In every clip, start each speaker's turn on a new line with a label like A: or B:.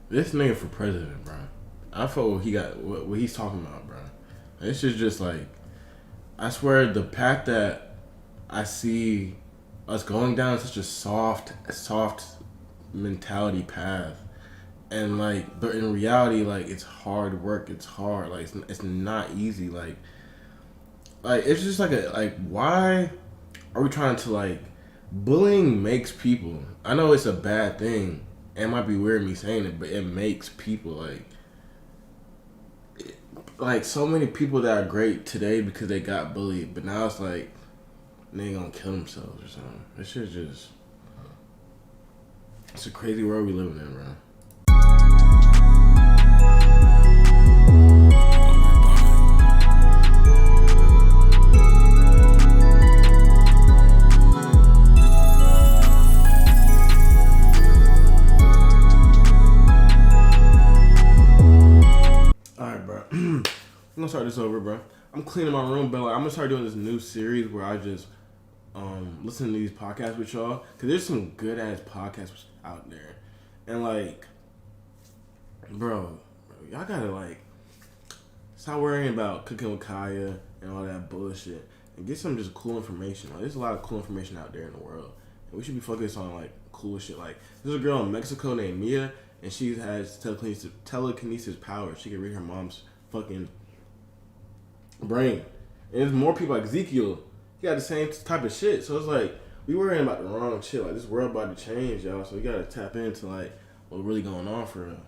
A: This nigga for president, bro. I feel what he's talking about, bro. This is just like, I swear the path that I see us going down is such a soft mentality path, and like, but in reality, like, it's hard work. It's hard. Like, it's not easy. Like it's just like why are we trying to like bullying makes people. I know it's a bad thing. It might be weird me saying it, but it makes people like so many people that are great today because they got bullied, but now it's like they gonna kill themselves or something. This shit just, it's a crazy world we living in, bro. Alright, bro. I'm gonna start this over, bro. I'm cleaning my room, but like, I'm gonna start doing this new series where I just listen to these podcasts with y'all, because there's some good ass podcasts out there, and like, bro, y'all gotta like stop worrying about cooking with Kaya and all that bullshit and get some just cool information. Like, there's a lot of cool information out there in the world, and we should be focused on like cool shit. Like, there's a girl in Mexico named Mia, and she has telekinesis power. She can read her mom's fucking brain. And there's more people like Ezekiel. He got the same type of shit. So it's like, we worrying about the wrong shit. Like, this world about to change, y'all. So we gotta tap into like what's really going on for real.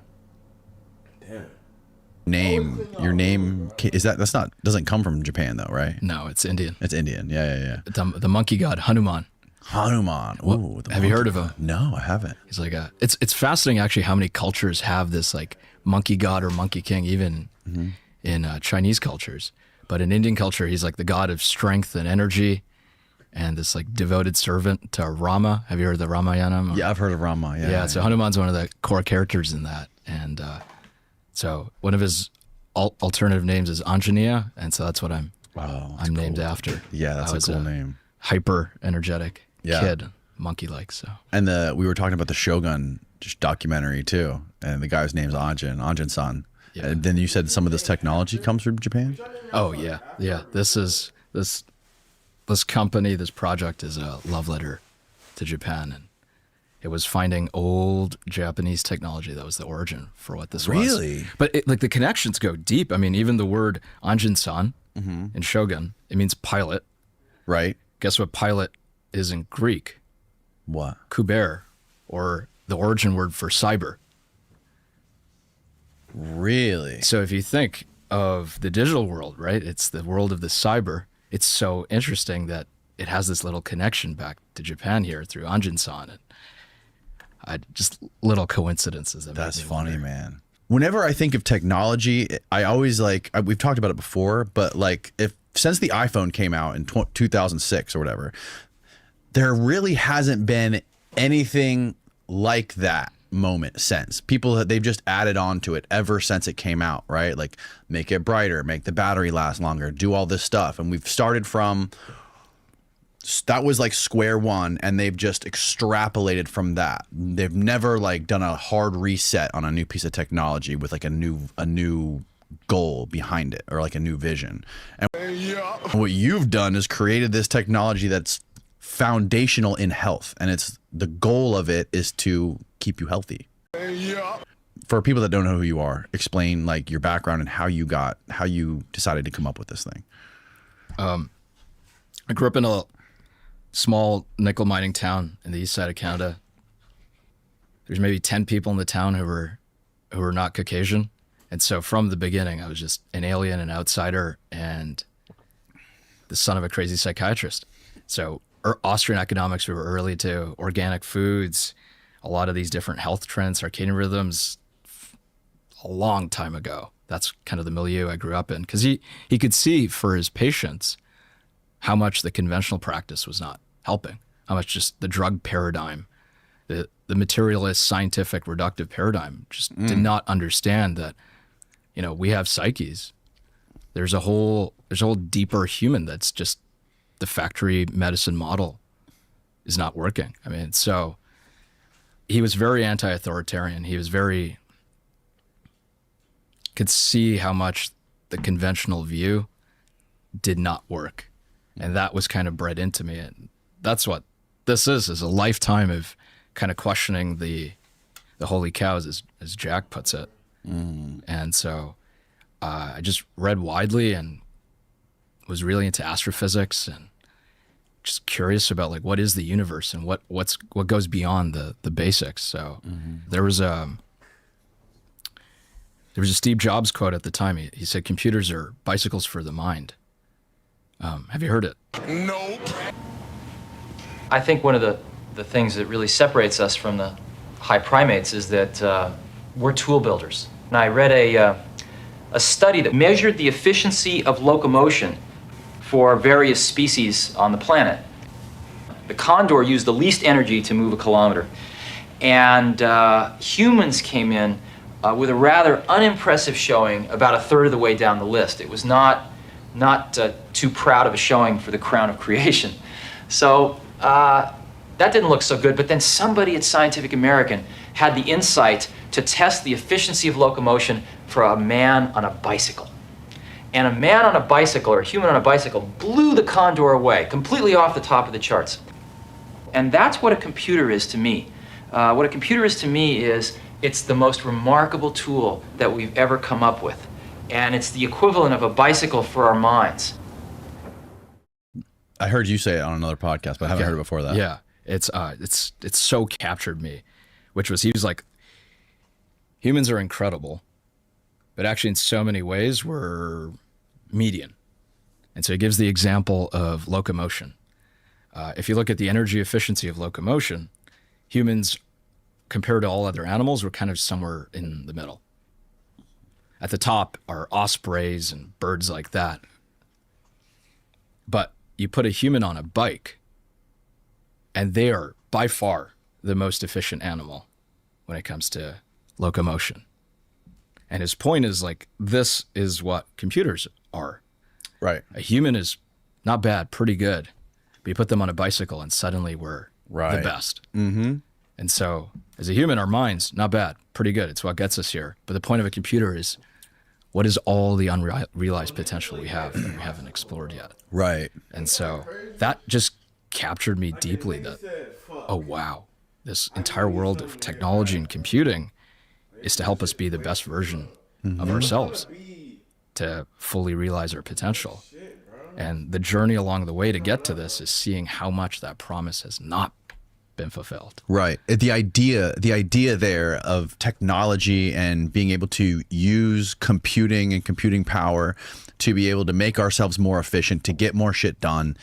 A: Damn.
B: Your name is that's not, doesn't come from Japan though, right?
C: No, it's Indian.
B: It's Indian. Yeah.
C: The monkey god Hanuman.
B: Hanuman. Ooh,
C: have you heard of him?
B: No, I haven't.
C: He's like it's fascinating actually how many cultures have this like monkey god or monkey king, even in Chinese cultures. But in Indian culture, he's like the god of strength and energy, and this like devoted servant to Rama. Have you heard of the Ramayana?
B: Yeah, I've heard of Rama. Yeah.
C: So Hanuman's one of the core characters in that, and so one of his alternative names is Anjaniya, and so that's what I'm named
B: cool.
C: after.
B: Yeah, that's a cool name.
C: Hyper energetic kid, monkey-like. So,
B: and we were talking about the Shogun documentary too, and the guy's name's Anjan-san. Yeah. And then you said some of this technology comes from Japan?
C: Oh yeah. This company, this project is a love letter to Japan, and it was finding old Japanese technology that was the origin for what this was.
B: Really?
C: But like the connections go deep. I mean, even the word Anjin-san in Shogun, it means pilot.
B: Right.
C: Guess what pilot is in Greek?
B: What?
C: Kuber, or the origin word for cyber.
B: Really?
C: So if you think of the digital world, right? It's the world of the cyber. It's so interesting that it has this little connection back to Japan here through Anjin-san. And just little coincidences.
B: That's funny, man. Whenever I think of technology, I always we've talked about it before, but like since the iPhone came out in 2006 or whatever, there really hasn't been anything like that moment since. They've just added on to it ever since it came out, right? Like, make it brighter, make the battery last longer, do all this stuff. And we've started from, that was like square one, and they've just extrapolated from that. They've never like done a hard reset on a new piece of technology with like a new goal behind it, or like a new vision. And what you've done is created this technology that's foundational in health, and the goal of it is to keep you healthy. For people that don't know who you are, explain like your background and how you decided to come up with this thing.
C: I grew up in a small nickel mining town in the east side of Canada. There's maybe 10 people in the town who were not Caucasian, and so from the beginning I was just an alien, an outsider, and the son of a crazy psychiatrist. So Austrian economics, we were early to organic foods, a lot of these different health trends, circadian rhythms, a long time ago. That's kind of the milieu I grew up in, because he could see for his patients how much the conventional practice was not helping, how much just the drug paradigm, the materialist, scientific, reductive paradigm just did not understand that, we have psyches. There's a whole deeper human that's just the factory medicine model is not working. I mean, so he was very anti-authoritarian. He was very could see how much the conventional view did not work. And that was kind of bred into me. And that's what this is a lifetime of kind of questioning the holy cows, as Jack puts it. And so I just read widely and was really into astrophysics and just curious about like what is the universe and what goes beyond the basics. So there was a Steve Jobs quote at the time. He said, "Computers are bicycles for the mind." Have you heard it?
D: No.
E: I think one of the things that really separates us from the high primates is that we're tool builders. And I read a study that measured the efficiency of locomotion for various species on the planet. The condor used the least energy to move a kilometer. And humans came in with a rather unimpressive showing about a third of the way down the list. It was not too proud of a showing for the crown of creation. So that didn't look so good, but then somebody at Scientific American had the insight to test the efficiency of locomotion for a man on a bicycle. And a man on a bicycle, or a human on a bicycle, blew the condor away, completely off the top of the charts. And that's what a computer is to me. What a computer is to me is it's the most remarkable tool that we've ever come up with. And it's the equivalent of a bicycle for our minds.
B: I heard you say it on another podcast, but I haven't heard it before that.
C: Yeah, it's so captured me, which was, he was like, humans are incredible, but actually in so many ways we're median. And so he gives the example of locomotion. If you look at the energy efficiency of locomotion, humans, compared to all other animals, we're kind of somewhere in the middle. At the top are ospreys and birds like that. But you put a human on a bike, and they are by far the most efficient animal when it comes to locomotion. And his point is like, this is what computers are.
B: Right.
C: A human is not bad, pretty good. But you put them on a bicycle and suddenly we're the best. Mm-hmm. And so as a human, our minds, not bad, pretty good. It's what gets us here. But the point of a computer is, what is all the unrealized potential we have that we haven't explored yet?
B: Right.
C: And so that just captured me deeply, that, oh, wow, this entire world of technology and computing is to help us be the best version of ourselves, to fully realize our potential. And the journey along the way to get to this is seeing how much that promise has not been fulfilled.
B: Right. The idea there of technology and being able to use computing and computing power to be able to make ourselves more efficient, to get more shit done,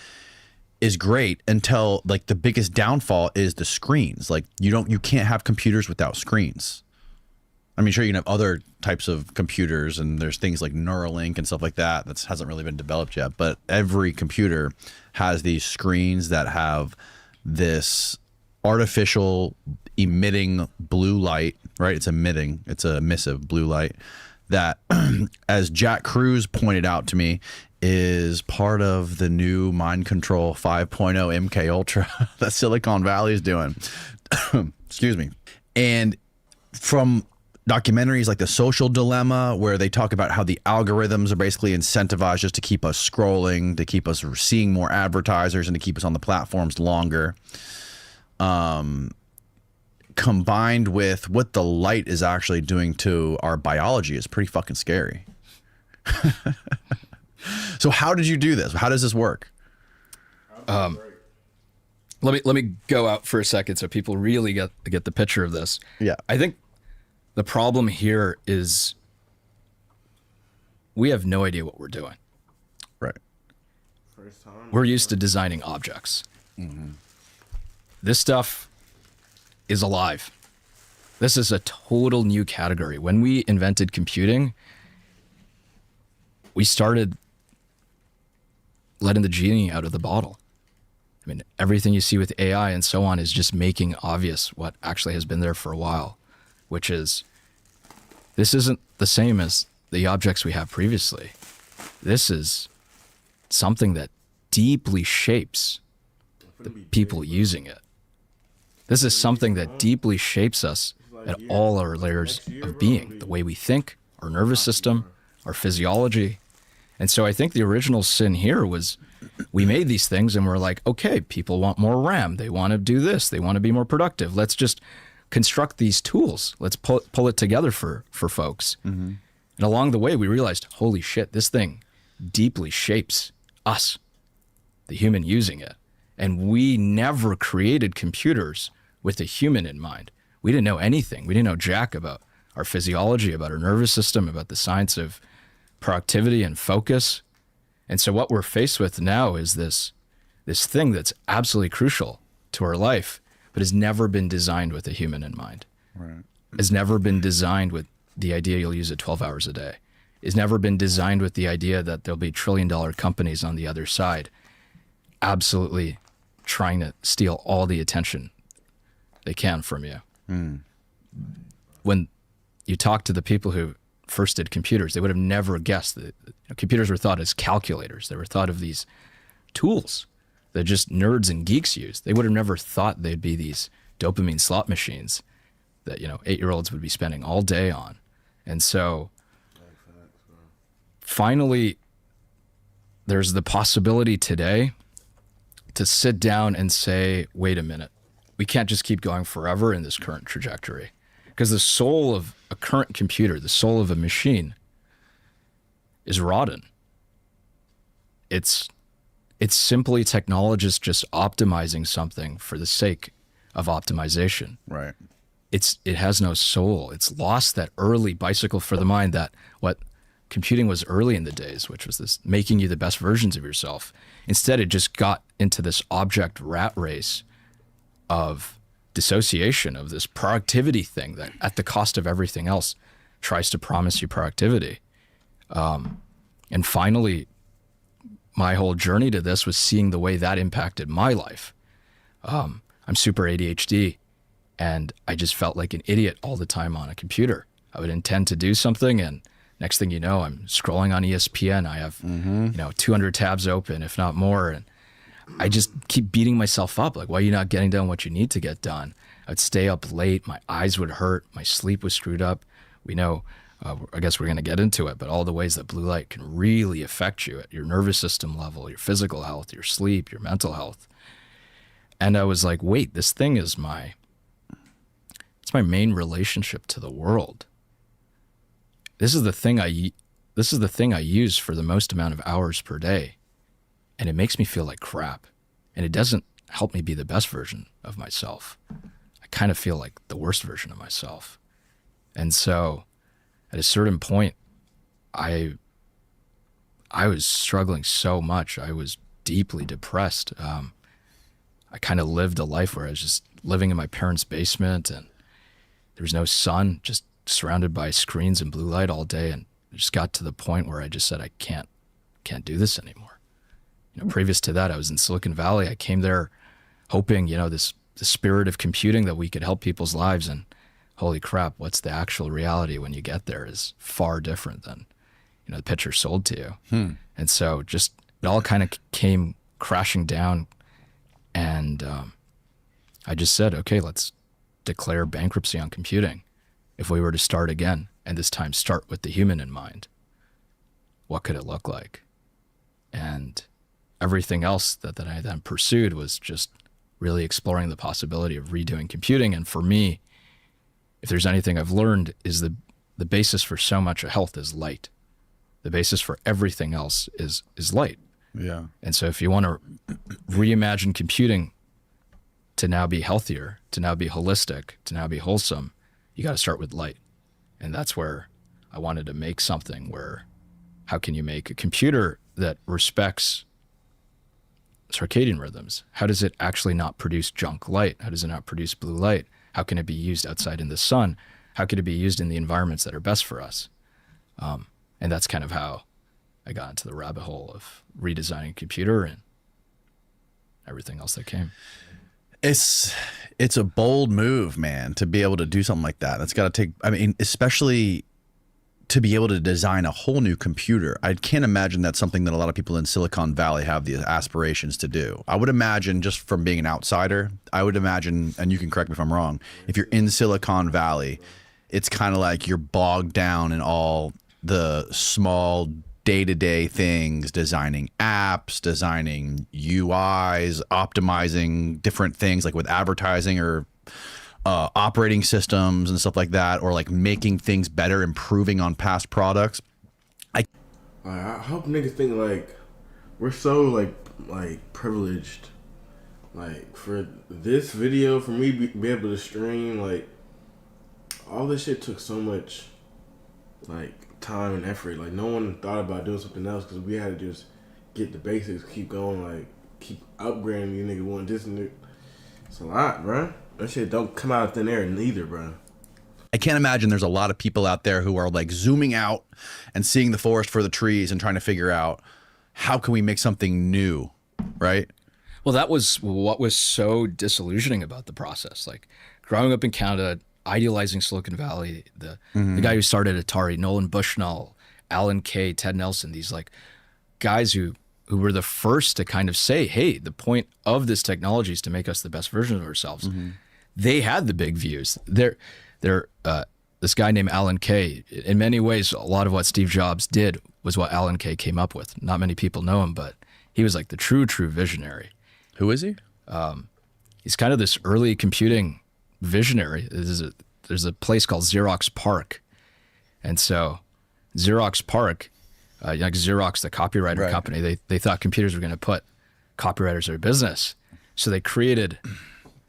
B: is great, until like the biggest downfall is the screens. Like you can't have computers without screens. I mean, sure, you can have other types of computers, and there's things like Neuralink and stuff like that that hasn't really been developed yet, but every computer has these screens that have this artificial emitting blue light, right? It's emissive blue light that, as Jack Cruz pointed out to me, is part of the new mind control 5.0 MK Ultra that Silicon Valley is doing. Excuse me. And from documentaries like The Social Dilemma, where they talk about how the algorithms are basically incentivized just to keep us scrolling, to keep us seeing more advertisers, and to keep us on the platforms longer, combined with what the light is actually doing to our biology, is pretty fucking scary. So how did you do this? How does this work?
C: Let me go out for a second so people really get the picture of this.
B: Yeah.
C: I think the problem here is we have no idea what we're doing.
B: Right.
C: We're used to designing objects. This stuff is alive. This is a total new category. When we invented computing, we started letting the genie out of the bottle. I mean, everything you see with AI and so on is just making obvious what actually has been there for a while, which is, this isn't the same as the objects we have previously. This is something that deeply shapes the people using it. This is something that deeply shapes us at all our layers of being, the way we think, our nervous system, our physiology. And so I think the original sin here was we made these things and we're like, okay, people want more RAM. They want to do this. They want to be more productive. Let's just construct these tools. Let's pull it together for folks. Mm-hmm. And along the way, we realized, holy shit, this thing deeply shapes us, the human using it. And we never created computers with a human in mind. We didn't know anything. We didn't know jack about our physiology, about our nervous system, about the science of productivity and focus. And so what we're faced with now is this thing that's absolutely crucial to our life, but has never been designed with a human in mind.
B: Right.
C: Has never been designed with the idea you'll use it 12 hours a day. Has never been designed with the idea that there'll be trillion-dollar companies on the other side absolutely trying to steal all the attention they can from you. Mm. When you talk to the people who first did computers, they would have never guessed that computers were thought as calculators. They were thought of these tools that just nerds and geeks use. They would have never thought they'd be these dopamine slot machines that 8-year-olds would be spending all day on. And so finally, there's the possibility today to sit down and say, wait a minute, we can't just keep going forever in this current trajectory. Because the soul of a current computer, the soul of a machine, is rotten. It's simply technologists just optimizing something for the sake of optimization.
B: Right.
C: It has no soul. It's lost that early bicycle for the mind, that what computing was early in the days, which was this making you the best versions of yourself. Instead, it just got into this object rat race of dissociation, of this productivity thing that at the cost of everything else tries to promise you productivity. And finally, my whole journey to this was seeing the way that impacted my life. I'm super ADHD, and I just felt like an idiot all the time on a computer. I would intend to do something, and next thing you know, I'm scrolling on ESPN. I have 200 tabs open, if not more, and I just keep beating myself up. Like, why are you not getting done what you need to get done? I'd stay up late. My eyes would hurt. My sleep was screwed up. We know, I guess we're going to get into it, but all the ways that blue light can really affect you at your nervous system level, your physical health, your sleep, your mental health. And I was like, wait, this thing is it's my main relationship to the world. This is the thing I use for the most amount of hours per day. And it makes me feel like crap. And it doesn't help me be the best version of myself. I kind of feel like the worst version of myself. And so at a certain point, I was struggling so much. I was deeply depressed. I kind of lived a life where I was just living in my parents' basement, and there was no sun, just surrounded by screens and blue light all day. And it just got to the point where I just said, I can't do this anymore. Previous to that, I was in Silicon Valley. I came there hoping, the spirit of computing, that we could help people's lives. And holy crap, what's the actual reality when you get there is far different than, the picture sold to you. And so just it all kind of came crashing down. And I just said, okay, let's declare bankruptcy on computing. If we were to start again, and this time start with the human in mind, what could it look like? And everything else that I then pursued was just really exploring the possibility of redoing computing. And for me, if there's anything I've learned, is the basis for so much of health is light. The basis for everything else is light.
B: Yeah.
C: And so if you want to reimagine computing to now be healthier, to now be holistic, to now be wholesome, you got to start with light. And that's where I wanted to make something where, how can you make a computer that respects circadian rhythms? How does it actually not produce junk light? How does it not produce blue light? How can it be used outside in the sun? How could it be used in the environments that are best for us? And that's kind of how I got into the rabbit hole of redesigning a computer and everything else that came.
B: It's a bold move, man, to be able to do something like that. That's got to take, especially to be able to design a whole new computer. I can't imagine that's something that a lot of people in Silicon Valley have the aspirations to do. I would imagine, just from being an outsider, I would imagine, and you can correct me if I'm wrong, if you're in Silicon Valley, it's kind of like you're bogged down in all the small day-to-day things, designing apps, designing UIs, optimizing different things like with advertising or operating systems and stuff like that, or like making things better, improving on past products.
A: I hope niggas think like we're so like privileged. Like for this video, for me be able to stream, like all this shit took so much like time and effort. Like no one thought about doing something else because we had to just get the basics, keep going, like keep upgrading. These niggas want this and that. It's a lot, bro. That shit don't come out of thin air neither, bro.
B: I can't imagine there's a lot of people out there who are like zooming out and seeing the forest for the trees and trying to figure out how can we make something new, right?
C: Well, that was what was so disillusioning about the process. Like growing up in Canada, idealizing Silicon Valley, the guy who started Atari, Nolan Bushnell, Alan Kay, Ted Nelson, these like guys who were the first to kind of say, hey, the point of this technology is to make us the best version of ourselves. They had the big views. This guy named Alan Kay, in many ways, a lot of what Steve Jobs did was what Alan Kay came up with. Not many people know him, but he was like the true visionary.
B: Who is he?
C: He's kind of this early computing visionary. There's a place called Xerox PARC. And so Xerox PARC, like Xerox, the copywriter company, they thought computers were going to put copywriters out of business. So they created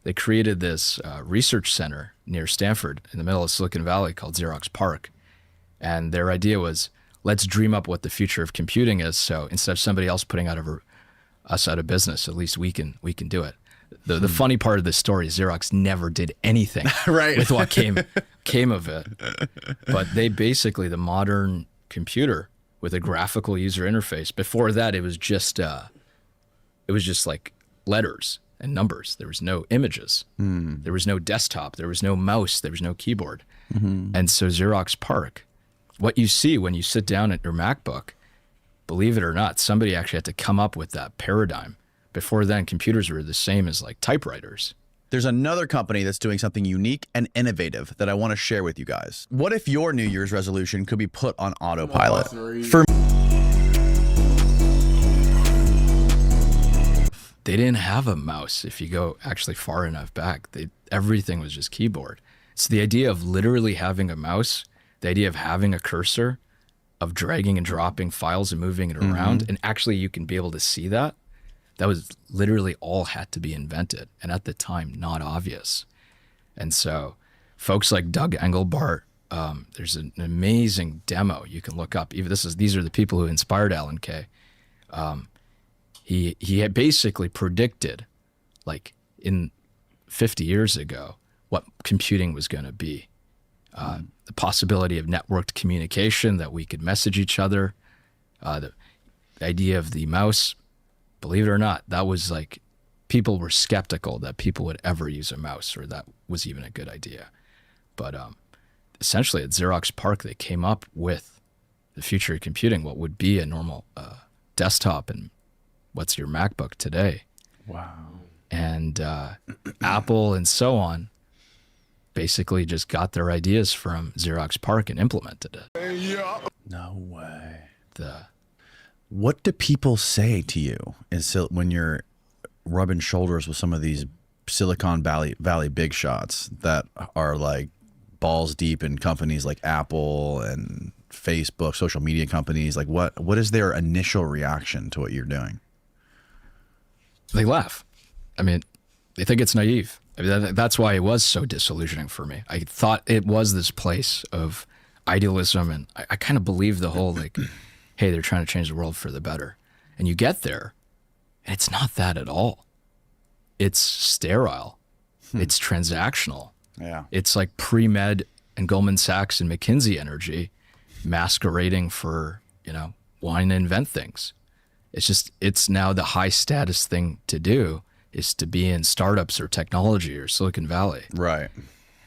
C: this research center near Stanford in the middle of Silicon Valley called Xerox PARC. And their idea was, let's dream up what the future of computing is. So instead of somebody else putting us out of business, at least we can do it. The funny part of this story is Xerox never did anything with what came of it. But they basically, the modern computer with a graphical user interface, before that it was just like letters and numbers. There was no images. There was no desktop. There was no mouse. There was no keyboard. And so Xerox PARC, what you see when you sit down at your MacBook, believe it or not, somebody actually had to come up with that paradigm. Before then, computers were the same as like typewriters.
B: There's another company that's doing something unique and innovative that I want to share with you guys. What if your New Year's resolution could be put on autopilot?
C: They didn't have a mouse. If you go actually far enough back, everything was just keyboard. So the idea of literally having a mouse, the idea of having a cursor, of dragging and dropping files and moving it around, and actually you can be able to see that was literally all had to be invented, and at the time not obvious. And so folks like Doug Engelbart, there's an amazing demo you can look up. Even these are the people who inspired Alan Kay. He had basically predicted, like in 50 years ago, what computing was going to be. The possibility of networked communication, that we could message each other, the idea of the mouse. Believe it or not, that was like, people were skeptical that people would ever use a mouse or that was even a good idea. But essentially at Xerox PARC, they came up with the future of computing, what would be a normal desktop and what's your MacBook today. Wow. And Apple and so on basically just got their ideas from Xerox PARC and implemented it.
B: No way. What do people say to you when you're rubbing shoulders with some of these Silicon Valley big shots that are like balls deep in companies like Apple and Facebook, social media companies? Like what is their initial reaction to what you're doing?
C: They laugh. I mean, they think it's naive. I mean, that's why it was so disillusioning for me. I thought it was this place of idealism, and I kind of believed the whole like, hey, they're trying to change the world for the better. And you get there, and it's not that at all. It's sterile. It's transactional.
B: Yeah.
C: It's like pre-med and Goldman Sachs and McKinsey energy masquerading for, wanting to invent things. It's now the high status thing to do is to be in startups or technology or Silicon Valley.
B: Right.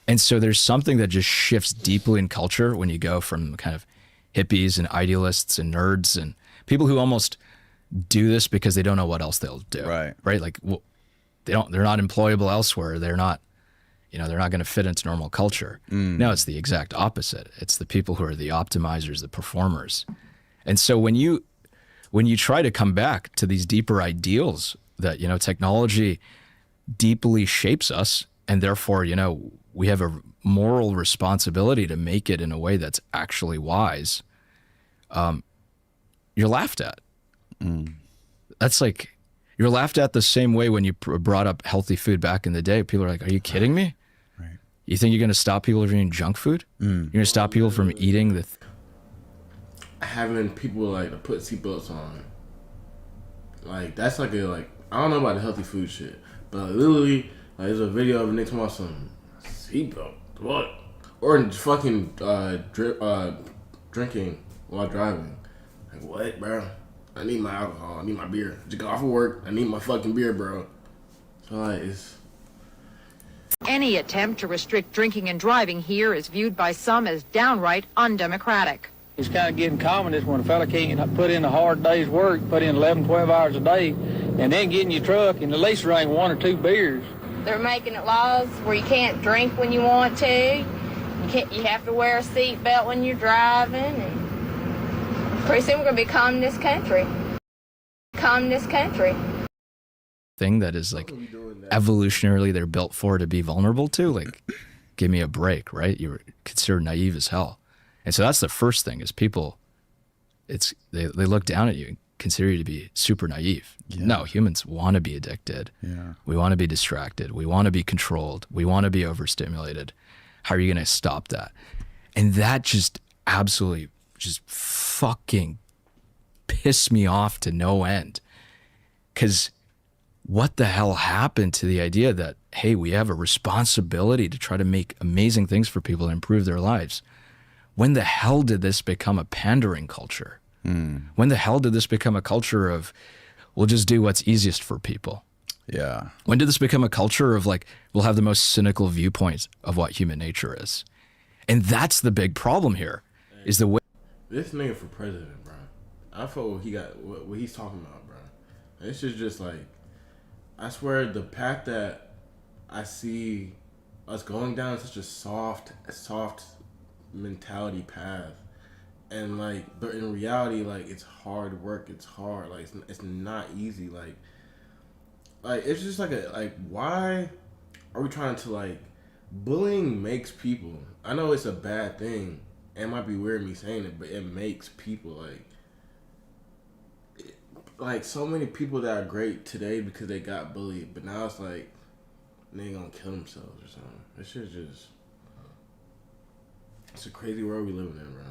C: And so there's something that just shifts deeply in culture when you go from kind of hippies and idealists and nerds and people who almost do this because they don't know what else they'll do.
B: Right.
C: Right. Like, they're not employable elsewhere. They're not, they're not going to fit into normal culture. No, it's the exact opposite. It's the people who are the optimizers, the performers. And so when you try to come back to these deeper ideals that, technology deeply shapes us, and therefore, we have a moral responsibility to make it in a way that's actually wise, you're laughed at. That's like, you're laughed at the same way when you brought up healthy food back in the day. People are like, are you kidding me?
B: Right.
C: You think you're going to stop people from eating junk food? You're going to stop people from eating the...
A: Having people like to put seatbelts on. Like, that's like I don't know about the healthy food shit, but literally, like, there's a video of a nigga talking about some seatbelt. What? Or fucking drinking while driving. Like, what, bro? I need my alcohol. I need my beer. Just got off of work. I need my fucking beer, bro. So, like, it's...
D: Any attempt to restrict drinking and driving here is viewed by some as downright undemocratic.
F: It's kind of getting common is when a fella can't put in a hard day's work, put in 11, 12 hours a day, and then get in your truck and at least drink 1 or 2 beers.
G: They're making it laws where you can't drink when you want to. You have to wear a seatbelt when you're driving. And pretty soon we're going to be calm this country. Calm this country.
C: Thing that is like evolutionarily they're built for to be vulnerable to. Like, give me a break, right? You're considered naive as hell. And so that's the first thing is people, they look down at you and consider you to be super naive. Yeah. No, humans want to be addicted.
B: Yeah.
C: We want to be distracted. We want to be controlled. We want to be overstimulated. How are you going to stop that? And that just absolutely just fucking pissed me off to no end. Because what the hell happened to the idea that, hey, we have a responsibility to try to make amazing things for people and improve their lives? When the hell did this become a pandering culture? When the hell did this become a culture of, we'll just do what's easiest for people?
B: Yeah.
C: When did this become a culture of like, we'll have the most cynical viewpoint of what human nature is? And that's the big problem here, is the way.
A: This nigga for president, bro. I feel what he's talking about, bro. This is just like, I swear the path that I see us going down is such a soft mentality path, and like, but in reality, like, it's hard work. It's hard. Like, it's not easy. Like it's just like why are we trying to like, bullying makes people. I know it's a bad thing. It might be weird me saying it, but it makes people like so many people that are great today because they got bullied, but now it's like they gonna kill themselves or something. It's just. It's a crazy world we living in, bro.